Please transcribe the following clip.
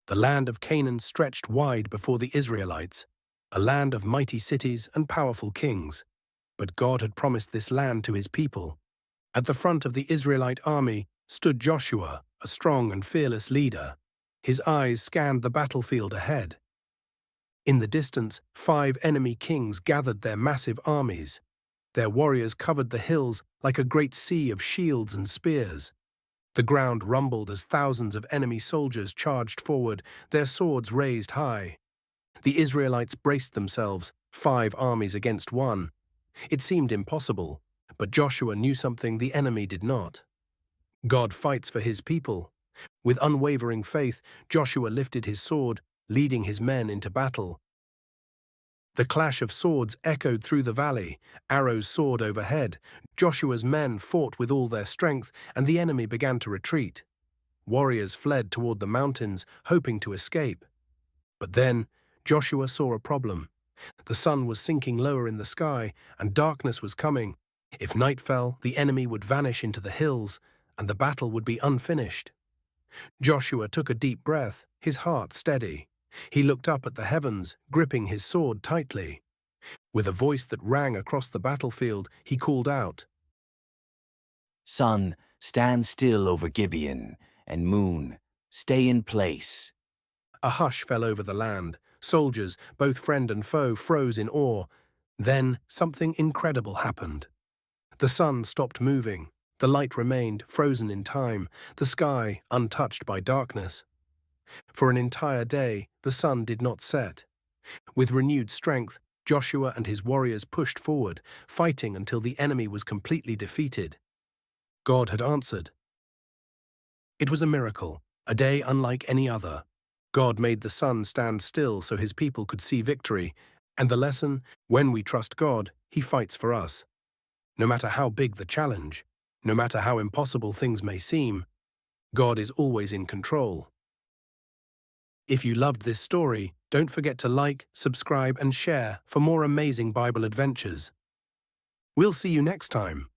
The land of Canaan stretched wide before the Israelites, a land of mighty cities and powerful kings. But God had promised this land to his people. At the front of the Israelite army stood Joshua, a strong and fearless leader. His eyes scanned the battlefield ahead. In the distance, 5 enemy kings gathered their massive armies. Their warriors covered the hills like a great sea of shields and spears. The ground rumbled as thousands of enemy soldiers charged forward, their swords raised high. The Israelites braced themselves, 5 armies against 1. It seemed impossible, but Joshua knew something the enemy did not. God fights for his people. With unwavering faith, Joshua lifted his sword, leading his men into battle. The clash of swords echoed through the valley, arrows soared overhead. Joshua's men fought with all their strength, and the enemy began to retreat. Warriors fled toward the mountains, hoping to escape. But then, Joshua saw a problem. The sun was sinking lower in the sky, and darkness was coming. If night fell, the enemy would vanish into the hills, and the battle would be unfinished. Joshua took a deep breath, his heart steady. He looked up at the heavens, gripping his sword tightly. With a voice that rang across the battlefield, he called out, "Sun, stand still over Gibeon, and moon, stay in place." A hush fell over the land. Soldiers, both friend and foe, froze in awe. Then something incredible happened. The sun stopped moving. The light remained, frozen in time, the sky untouched by darkness. For an entire day, the sun did not set. With renewed strength, Joshua and his warriors pushed forward, fighting until the enemy was completely defeated. God had answered. It was a miracle, a day unlike any other. God made the sun stand still so his people could see victory, and the lesson, when we trust God, he fights for us. No matter how big the challenge, no matter how impossible things may seem, God is always in control. If you loved this story, don't forget to like, subscribe, and share for more amazing Bible adventures. We'll see you next time.